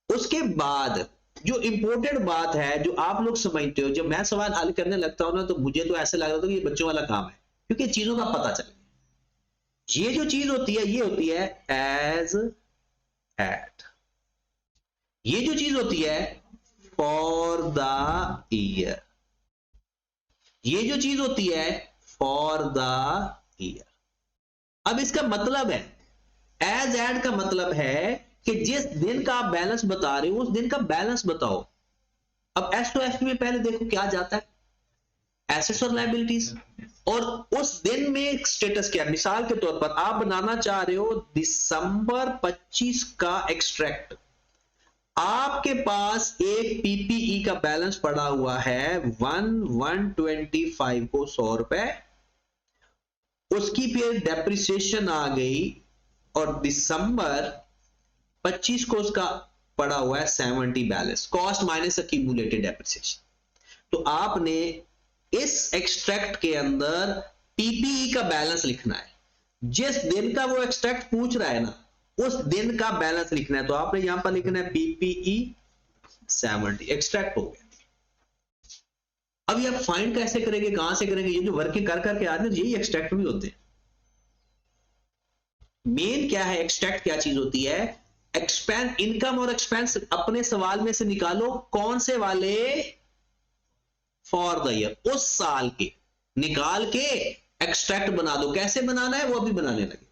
उसके बाद जो इंपॉर्टेंट बात है, जो आप लोग समझते हो, जब मैं सवाल हल करने लगता हूं ना, तो मुझे तो ऐसे लग रहा था कि ये बच्चों वाला काम है, क्योंकि चीजों का पता चले। ये जो चीज होती है, ये होती है एज एट। ये जो चीज होती है फॉर द ईयर। ये जो चीज होती है फॉर द ईयर। अब इसका मतलब है, एज एड का मतलब है कि जिस दिन का आप बैलेंस बता रहे हो उस दिन का बैलेंस बताओ। अब एस टू एफ में पहले देखो क्या जाता है, एसेट्स और लायबिलिटीज, और उस दिन में स्टेटस क्या है। मिसाल के तौर पर आप बनाना चाह रहे हो दिसंबर 25 का एक्सट्रैक्ट, आपके पास एक पीपीई का बैलेंस पड़ा हुआ है 1,125 को 100 रुपए, उसकी फिर डेप्रिसिएशन आ गई और दिसंबर 25 को उसका पड़ा हुआ है 70 balance, cost minus accumulated depreciation. तो आपने इस एक्सट्रैक्ट के अंदर पीपीई का बैलेंस लिखना है। जिस दिन का वो एक्सट्रैक्ट पूछ रहा है ना, उस दिन का बैलेंस लिखना है। तो आपने यहां पर लिखना है पीपीई 70, एक्सट्रैक्ट हो गया। अब ये आप फाइंड कैसे करेंगे, कहां से करेंगे? ये जो वर्किंग कर करके आते हैं यही एक्सट्रैक्ट भी होते हैं। मेन क्या है, एक्सट्रैक्ट क्या चीज होती है? एक्सपेंस, इनकम और एक्सपेंस अपने सवाल में से निकालो, कौन से वाले? फॉर द ईयर, उस साल के निकाल के एक्सट्रैक्ट बना दो। कैसे बनाना है वो अभी बनाने लगे।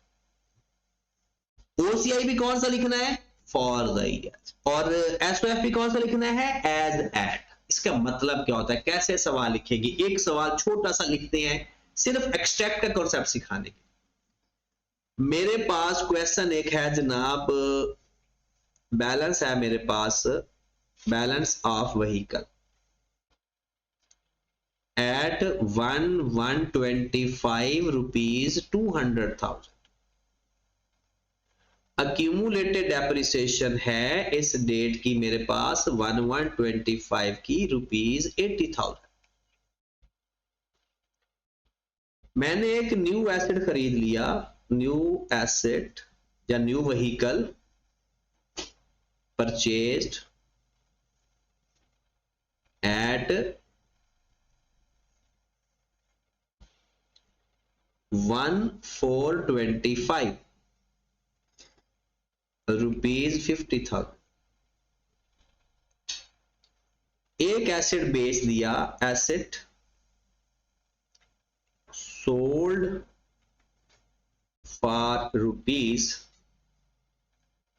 ओसीआई भी कौन सा लिखना है? For the year. और एसओएफ भी कौन सा लिखना है? As at. इसका मतलब क्या होता है, कैसे सवाल लिखेगी? एक सवाल छोटा सा लिखते हैं सिर्फ एक्सट्रैक्ट का कॉन्सेप्ट सिखाने के। मेरे पास क्वेश्चन एक है जनाब, बैलेंस है मेरे पास, balance of vehicle at 1,125 rupees 200,000। Accumulated depreciation है इस डेट की मेरे पास 1,125 की रुपीज 80,000। मैंने एक न्यू एसेट खरीद लिया, न्यू एसेट या new vehicle purchased at 1,425 rupees 50,000। एक एसेट बेच दिया, asset sold for rupees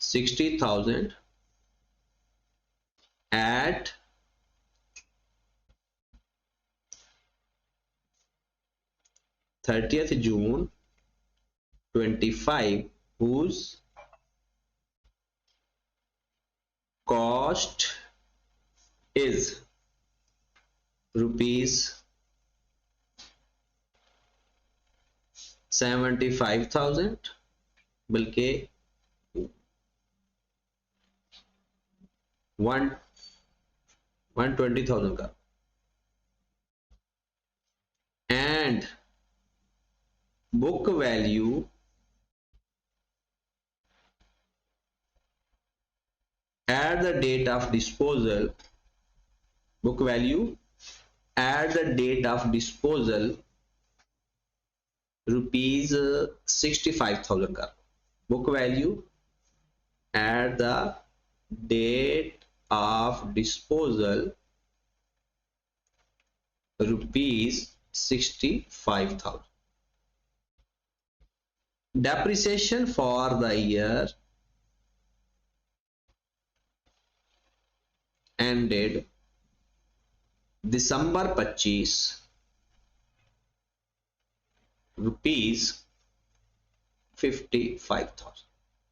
60,000 at 30th June 25, whose cost is rupees 75,000, बल्कि 120,000 का, and book value at the date of disposal, book value at the date of disposal rupees 65,000 का, book value at the date of disposal rupees 65,000। depreciation for the year ended December 25 rupees 55,000।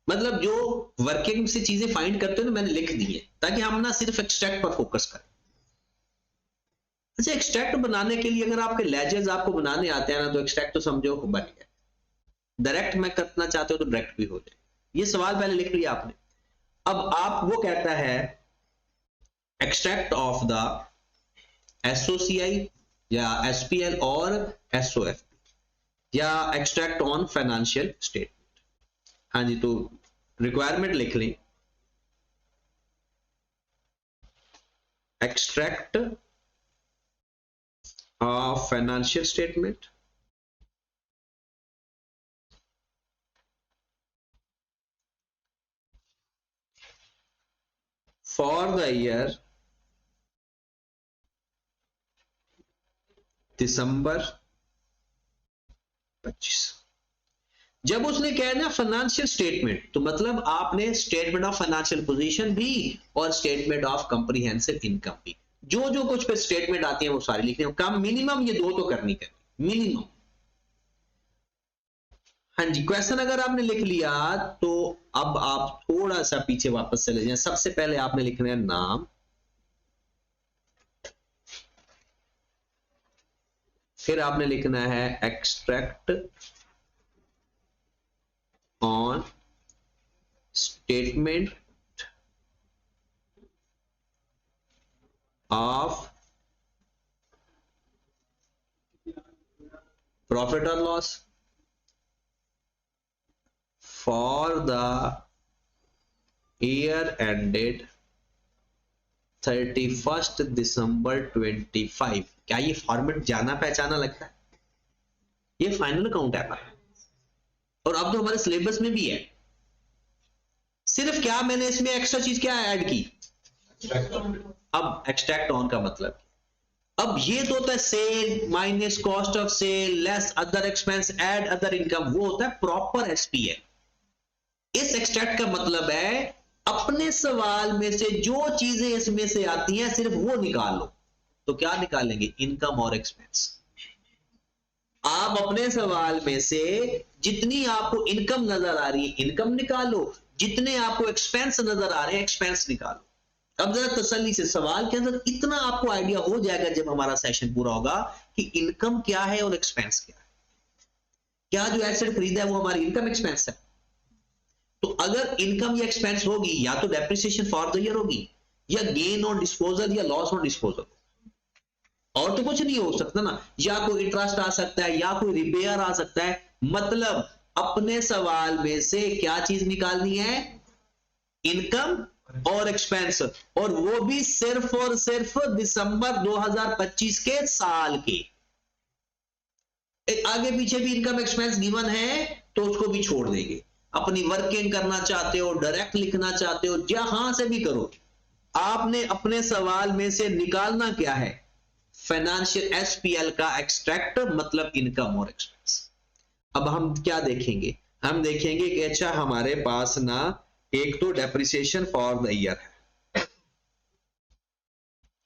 मतलब जो वर्किंग से चीजें फाइंड करते हो ना, मैंने लिख दी है ताकि हम ना सिर्फ एक्सट्रैक्ट पर फोकस करें। अच्छा, एक्सट्रैक्ट बनाने के लिए अगर आपके लेजर्स आपको बनाने आते हैं ना, तो एक्सट्रैक्ट तो समझो बन गया। डायरेक्ट मैं करना चाहते हो तो डायरेक्ट भी हो जाए। ये सवाल पहले लिख लिया आपने। अब आप, वो कहता है एक्सट्रैक्ट ऑफ द एसओसीआई या एसपीएल और एसओएफ या एक्सट्रैक्ट ऑन फाइनेंशियल स्टेटमेंट। हाँ जी, तो रिक्वायरमेंट लिख लें। extract of financial statement for the year दिसंबर 25। जब उसने कहा ना फाइनेंशियल स्टेटमेंट, तो मतलब आपने स्टेटमेंट ऑफ फाइनेंशियल पोजीशन भी और स्टेटमेंट ऑफ कंप्रीहेंसिव इनकम भी, जो जो कुछ पे स्टेटमेंट आती है वो सारी लिखनी है। कम मिनिमम ये दो तो करनी मिनिमम। हाँ जी, क्वेश्चन अगर आपने लिख लिया तो अब आप थोड़ा सा पीछे वापस चले जाएं। सबसे पहले आपने लिखना है नाम, फिर आपने लिखना है extract on statement of profit और loss for the year ended 31 December 25। क्या ये फॉर्मेट जाना पहचाना लगता है? ये फाइनल अकाउंट है हमारा, और अब तो हमारे सिलेबस में भी है। सिर्फ क्या मैंने इसमें एक्स्ट्रा चीज क्या ऐड की? अब एक्सट्रैक्ट ऑन का मतलब, अब ये तो होता है sale minus cost of sale less other expense add other income, वो होता है प्रॉपर एसपीएल। इस एक्सट्रैक्ट का मतलब है अपने सवाल में से जो चीजें इसमें से आती हैं सिर्फ वो निकाल लो। तो क्या निकालेंगे? इनकम और एक्सपेंस। आप अपने सवाल में से जितनी आपको इनकम नजर आ रही है इनकम निकालो, जितने आपको एक्सपेंस नजर आ रहे हैं एक्सपेंस निकालो। अब जरा तसल्ली से सवाल के अंदर इतना आपको आइडिया हो जाएगा जब हमारा सेशन पूरा होगा कि इनकम क्या है और एक्सपेंस क्या है। क्या जो एसेट खरीदा है वो हमारी इनकम एक्सपेंस है? तो अगर इनकम या एक्सपेंस होगी या तो डेप्रिसिएशन फॉर द ईयर होगी, या गेन ऑन डिस्पोजल या लॉस ऑन डिस्पोजल, और तो कुछ नहीं हो सकता ना। या कोई इंटरेस्ट आ सकता है या कोई रिपेयर आ सकता है। मतलब अपने सवाल में से क्या चीज निकालनी है? इनकम और एक्सपेंस, और वो भी सिर्फ और सिर्फ दिसंबर 2025 के साल के। आगे पीछे भी इनकम एक्सपेंस गिवन है तो उसको भी छोड़ देंगे। अपनी वर्किंग करना चाहते हो, डायरेक्ट लिखना चाहते हो, जहां से भी करो, आपने अपने सवाल में से निकालना क्या है? फाइनेंशियल एसपीएल का एक्सट्रैक्ट, मतलब इनकम और एक्सपेंस। अब हम क्या देखेंगे? हम देखेंगे कि अच्छा हमारे पास ना एक तो डेप्रिसिएशन फॉर द ईयर है,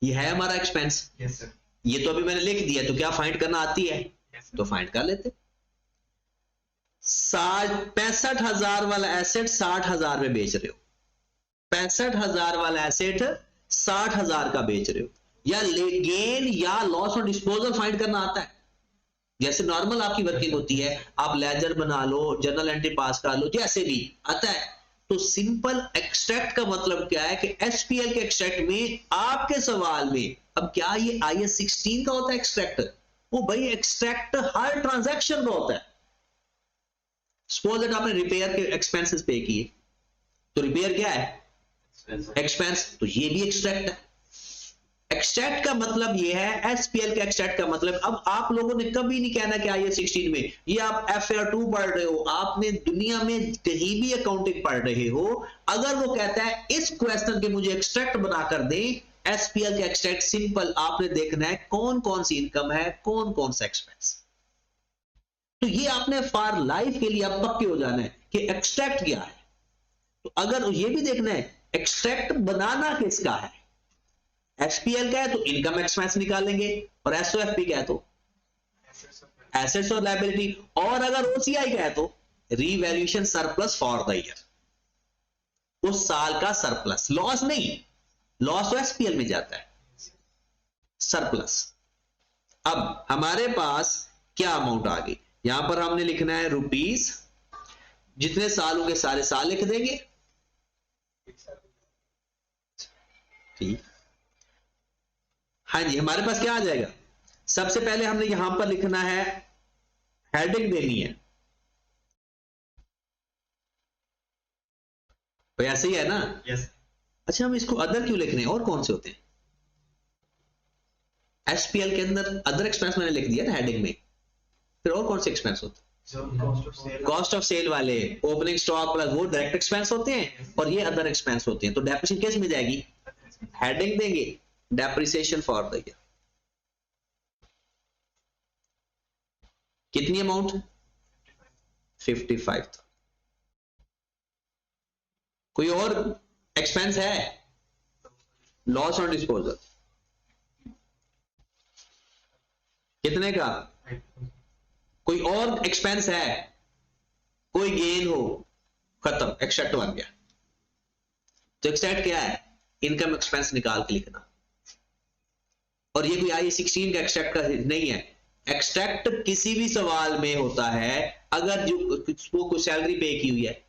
ये है हमारा एक्सपेंस। Yes sir. ये तो अभी मैंने लिख दिया, तो क्या फाइंड करना आती है? तो फाइंड कर लेते। 65,000 वाला एसेट 60,000 में बेच रहे हो, 65,000 वाला एसेट 60,000 का बेच रहे हो, या गेन या लॉस ऑन डिस्पोजल फाइंड करना आता है? जैसे नॉर्मल आपकी वर्किंग होती है, आप लेजर बना लो, जर्नल एंट्री पास कर लो, जैसे भी आता है। तो सिंपल एक्सट्रैक्ट का मतलब क्या है कि एसपीएल के एक्सट्रैक्ट में आपके सवाल में, अब क्या ये IAS 16 का होता है एक्सट्रैक्ट? वो भाई एक्सट्रैक्ट हर ट्रांजैक्शन का होता है। सपोज दैट आपने रिपेयर के एक्सपेंसेस पे किए, तो रिपेयर क्या है? एक्सपेंस, तो ये भी एक्सट्रैक्ट है। एक्सट्रैक्ट का मतलब ये है, एसपीएल के एक्सट्रैक्ट का मतलब, अब आप लोगों ने कभी नहीं कहना कि IAS 16 में, ये आप FAR 2 पढ़ रहे हो, आपने दुनिया में कहीं भी अकाउंटिंग पढ़ रहे हो, अगर वो कहता है इस क्वेश्चन के मुझे एक्सट्रैक्ट बनाकर दे, एसपीएल के एक्सट्रैक्ट सिंपल आपने देखना है कौन कौन सी इनकम है, कौन कौन सा एक्सपेंस। तो ये आपने फॉर लाइफ के लिए अब पक्के हो जाना है कि एक्सट्रैक्ट क्या है। तो अगर ये भी देखना है एक्सट्रैक्ट बनाना किसका है, एसपीएल का है तो इनकम एक्सपेंस निकालेंगे, और एसओएफपी का है तो एसेट्स और लायबिलिटी, और अगर ओसीआई का है तो revaluation surplus for the year, उस साल का सरप्लस। लॉस नहीं, लॉस तो एसपीएल में जाता है, सरप्लस। अब हमारे पास क्या अमाउंट आ गई? यहां पर हमने लिखना है रुपीस, जितने साल होंगे सारे साल लिख देंगे, ठीक। हाँ जी, हमारे पास क्या आ जाएगा? सबसे पहले हमने यहां पर लिखना है, हेडिंग देनी है, तो ऐसे ही है ना? यस। अच्छा, हम इसको अदर क्यों लिख रहे हैं, और कौन से होते हैं? एसपीएल के अंदर अदर एक्सपेंस मैंने लिख दिया ना हेडिंग में, फिर और कौन से एक्सपेंस होते हैं? जो cost of sale cost of sale वाले, ओपनिंग स्टॉक प्लस वो डायरेक्ट एक्सपेंस होते हैं, और ये अदर एक्सपेंस होते हैं। तो डेप्रिसिएशन किस में जाएगी? हेडिंग देंगे डेप्रिसिएशन फॉर द ईयर। कितनी अमाउंट? 55। कोई और एक्सपेंस है? लॉस ऑन डिस्पोजल कितने का? कोई और एक्सपेंस है? कोई गेन हो, खत्म, एक्सट्रैक्ट बन गया। तो एक्सट्रैक्ट क्या है? इनकम एक्सपेंस निकाल के लिखना। और ये कोई आई16 का एक्सट्रैक्ट का नहीं है। एक्सट्रैक्ट किसी भी सवाल में होता है अगर जो वो कोई सैलरी पे की हुई है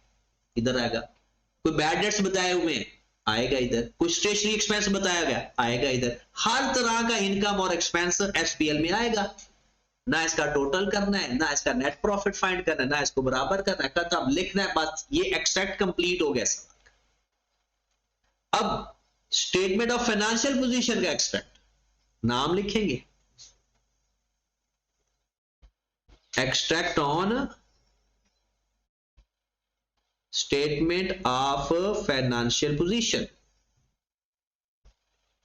इधर आएगा, कोई बैड डेट्स बताए हुए हैं आएगा इधर, कोई स्टेशनरी एक्सपेंस बताया गया आएगा इधर। हर तरह का इनकम और एक्सपेंस एसपीएल में आएगा। ना इसका टोटल करना है, ना इसका नेट प्रॉफिट फाइंड करना है, ना इसको बराबर करना है, खत्म, लिखना है बस। ये एक्सट्रैक्ट कंप्लीट हो गया सवाल। अब स्टेटमेंट ऑफ फाइनेंशियल पोजीशन का एक्सट्रैक्ट, नाम लिखेंगे, extract on statement of financial position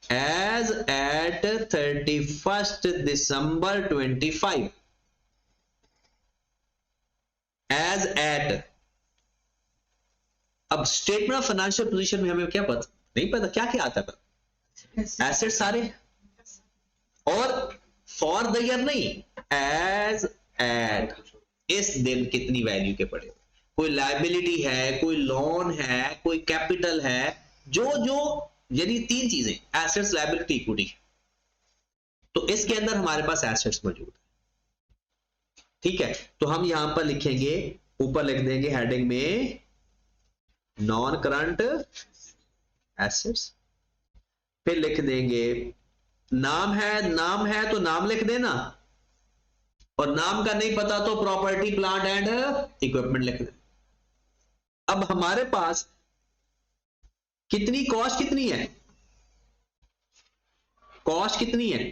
as at 31st December 25, as at। अब स्टेटमेंट ऑफ फाइनेंशियल पोजीशन में हमें क्या पता? नहीं पता क्या क्या आता है। एसेट सारे, और फॉर द ईयर नहीं, एज एट, इस दिन कितनी वैल्यू के पड़े, कोई लायबिलिटी है, कोई लोन है, कोई कैपिटल है, जो यानी तीन चीजें, एसेट्स, लायबिलिटी, इक्विटी। तो इसके अंदर हमारे पास एसेट्स मौजूद है, ठीक है। तो हम यहां पर लिखेंगे, ऊपर लिख देंगे हेडिंग में नॉन करंट एसेट्स, फिर लिख देंगे नाम है तो नाम लिख देना, और नाम का नहीं पता तो प्रॉपर्टी, प्लांट एंड इक्विपमेंट लिख देना। अब हमारे पास कितनी कॉस्ट, कितनी है कॉस्ट, कितनी है?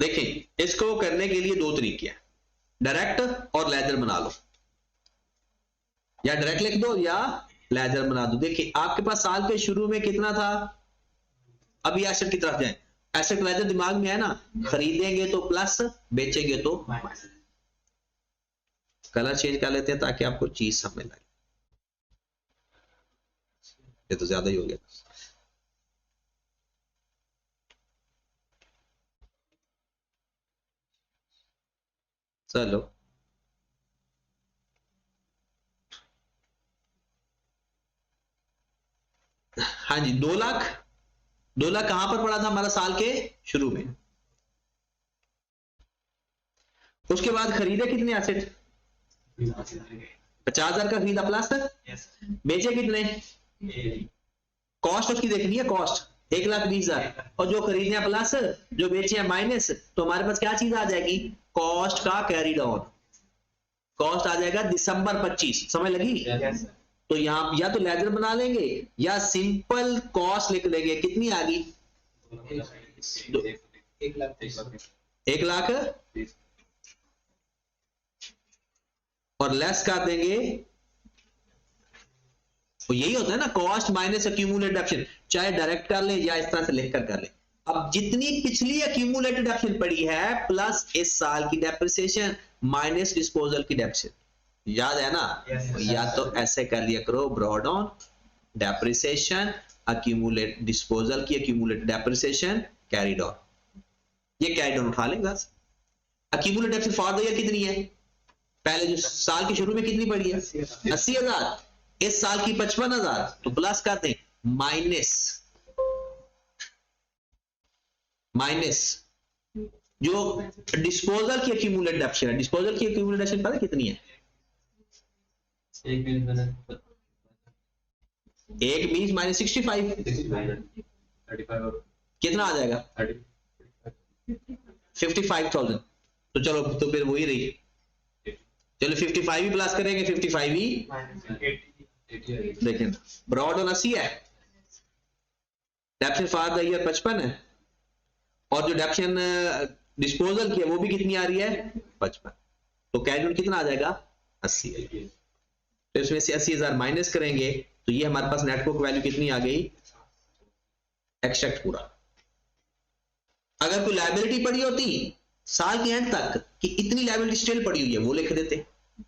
देखें, इसको करने के लिए दो तरीके हैं, डायरेक्ट और लेजर बना लो, या डायरेक्ट लिख दो या लेजर बना दो। देखिए आपके पास साल के शुरू में कितना था, अभी एसेट की तरफ जाए, एसेट लेजर दिमाग में है ना, खरीदेंगे तो प्लस, बेचेंगे तो माइनस। कलर चेंज कर लेते हैं ताकि आपको चीज समझ लगे। ये तो ज्यादा ही हो गया। चलो हाँ जी, 2 लाख कहां पर पड़ा था हमारा? साल के शुरू में। उसके बाद खरीदे कितने एसेट? 50,000 का खरीदा प्लस, बेचे कितने? कॉस्ट उसकी देखनी है, कॉस्ट 1,20,000, और जो खरीदने प्लस, जो बेचे हैं माइनस। तो हमारे पास क्या चीज आ जाएगी? कॉस्ट का कैरी डाउन। कॉस्ट आ जाएगा दिसंबर 25। समझ लगी? तो यहां या तो लेजर बना लेंगे या सिंपल कॉस्ट लिख लेंगे। कितनी आ गई? 1 लाख, और लेस कर देंगे। तो यही होता है ना, कॉस्ट माइनस एक्यूमुलेटेड एक्शन, चाहे डायरेक्ट कर लें या इस तरह से लिखकर कर लें। अब जितनी पिछली एक्यूमुलेटेड एक्शन पड़ी है प्लस इस साल की डेप्रिसिएशन माइनस डिस्पोजल की डेप्रिसिएशन, याद है ना? या तो ऐसे कर लिया करो, brought on depreciation accumulate disposal की एक्यूमुलेटेड डेप्रिसिएशन कैरीड ऑन। ये कैरीड ऑन उठा लेंगे। Accumulated depreciation for the year कितनी है? पहले जो साल के शुरू में कितनी पड़ी है? 80,000। इस साल की 55,000, तो प्लस कर दें माइनस जो डिस्पोजल की एक्यूमुलेटेड डेप्रिसिएशन है। डिस्पोजल की एक्यूमुलेटेड डेप्रिसिएशन पता कितनी है? 1 माइनस 65 कितना आ जाएगा? 55,000। तो चलो, तो फिर वही रही। चलो 55 ही प्लस करेंगे, 55 ही देखें, ब्रॉड ऑन 80 है, डेप्शन फॉर द ईयर 55 है, और जो डेप्शन डिस्पोजल की है वो भी कितनी आ रही है 55, तो कैलकुलेट कितना आ जाएगा 80। तो इसमें से 80,000 माइनस करेंगे तो ये हमारे पास नेट बुक वैल्यू कितनी आ गई, एक्सट्रैक्ट पूरा। अगर कोई लायबिलिटी पड़ी होती साल के एंड तक कि इतनी लायबिलिटी स्टिल पड़ी हुई है वो लिख देते,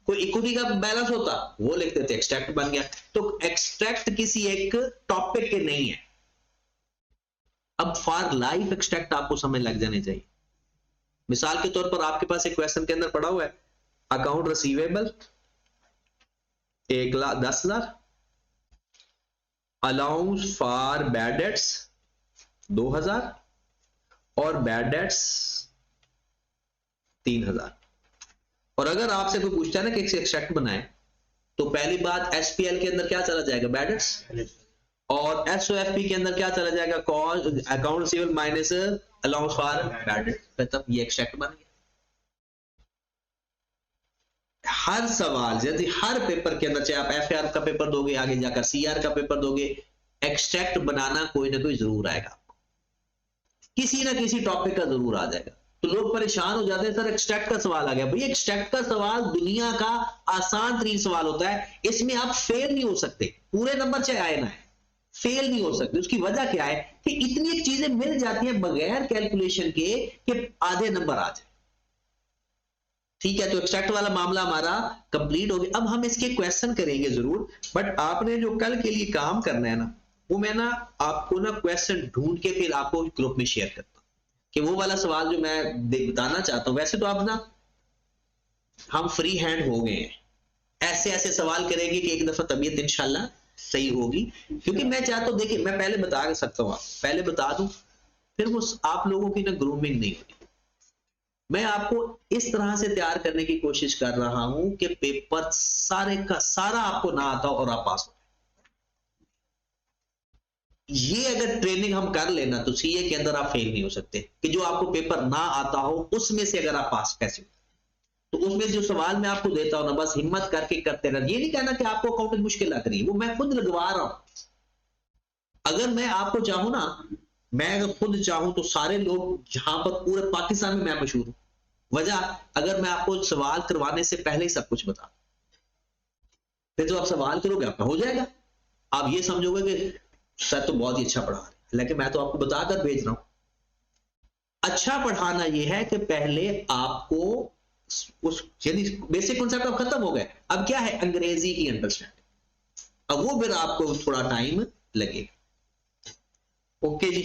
कोई इक्विटी का बैलेंस होता वो लिख देते, एक्सट्रैक्ट बन गया। तो एक्सट्रैक्ट किसी एक टॉपिक के नहीं है। अब फॉर लाइफ एक्सट्रैक्ट आपको समझ लग जाने चाहिए। मिसाल के तौर पर आपके पास एक क्वेश्चन के अंदर पड़ा हुआ है account receivable 1,10,000, allowance for bad debts 2,000 और बैड डेट्स 3,000। और अगर आपसे कोई पूछता है ना कि एक्सट्रैक्ट बनाए तो पहली बात एसपीएल के अंदर क्या चला जाएगा बैड डेट्स, और एसओएफपी के अंदर क्या चला जाएगा account receivable minus allowance for bad debts, तब ये एक्सट्रैक्ट बन गया। हर सवाल यदि हर पेपर के अंदर चाहे आप एफआर का पेपर दोगे आगे जाकर सीआर का पेपर दोगे, एक्सट्रैक्ट बनाना कोई ना कोई जरूर आएगा, किसी ना किसी टॉपिक का जरूर आ जाएगा। तो लोग परेशान हो जाते हैं सर एक्सट्रैक्ट का सवाल आ गया। भाई एक्सट्रैक्ट का सवाल दुनिया का आसान तरीन सवाल होता है, इसमें आप फेल नहीं हो सकते, पूरे नंबर चाहे आए ना है फेल नहीं हो सकते। उसकी वजह क्या है कि इतनी चीजें मिल जाती हैं बगैर कैलकुलेशन के कि आधे नंबर आ जाए। ठीक है, तो एक्सट्रैक्ट वाला मामला हमारा कंप्लीट हो गया। अब हम इसके क्वेश्चन करेंगे जरूर, बट आपने जो कल के लिए काम करना है ना वो मैं ना आपको ना क्वेश्चन ढूंढ के फिर आपको ग्रुप में शेयर करता हूं कि वो वाला सवाल जो मैं बताना चाहता हूं। वैसे तो आप ना हम फ्री हैंड हो गए हैं, ऐसे ऐसे सवाल करेंगे कि एक दफा तबीयत इंशाल्लाह सही होगी। क्योंकि मैं चाहता हूं, देखिए मैं पहले बता सकता हूं, पहले बता दूं फिर वो आप लोगों की ना ग्रूमिंग नहीं होगी। मैं आपको इस तरह से तैयार करने की कोशिश कर रहा हूं कि पेपर सारे का सारा आपको ना आता हो और आप पास हो। ये अगर ट्रेनिंग हम कर लेना तो सीए के अंदर आप फेल नहीं हो सकते कि जो आपको पेपर ना आता हो उसमें से अगर आप पास कैसे हो। तो उसमें जो सवाल मैं आपको देता हूं ना बस हिम्मत करके करते रहना। ये नहीं कहना कि आपको अकाउंटिंग मुश्किल लग रही है, वो मैं खुद लगवा रहा हूं। अगर मैं आपको चाहूं ना, मैं अगर खुद चाहूं तो सारे लोग जहां पर पूरे पाकिस्तान में मैं मशहूर हूं। वजह अगर मैं आपको सवाल करवाने से पहले ही सब कुछ बता, फिर जो आप सवाल करोगे आपका हो जाएगा। आप ये समझोगे कि सर तो बहुत ही अच्छा पढ़ा रहे हैं, लेकिन मैं तो आपको बताकर भेज रहा हूं। अच्छा पढ़ाना यह है कि पहले आपको उस बेसिक कॉन्सेप्ट अब खत्म हो गए, अब क्या है अंग्रेजी की अंडरस्टैंडिंग, अब वो फिर आपको थोड़ा टाइम लगेगा। ओके जी।